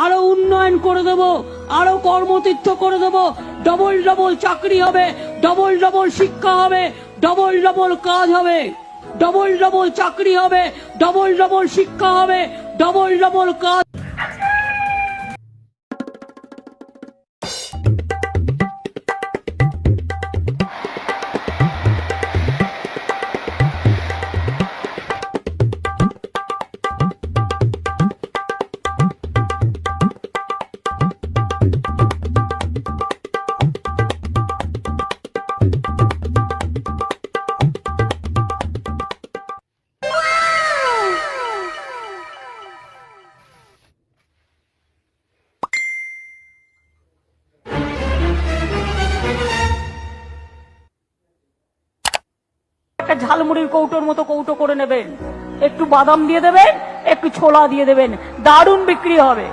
আরো উন্নয়ন করে দেব, আরো কর্মতীর্থ করে দেব, ডবল ডবল চাকরি হবে, ডবল ডবল শিক্ষা হবে, ডবল ডবল কাজ হবে, ডবল ডবল চাকরি হবে, ডবল ডবল শিক্ষা হবে, ডবল ডবল কাজ। একটা ঝালমুড়ির কৌটোর মতো কৌটো করে নেবেন, একটু বাদাম দিয়ে দেবেন, একটু ছোলা দিয়ে দেবেন, দারুণ বিক্রি হবে।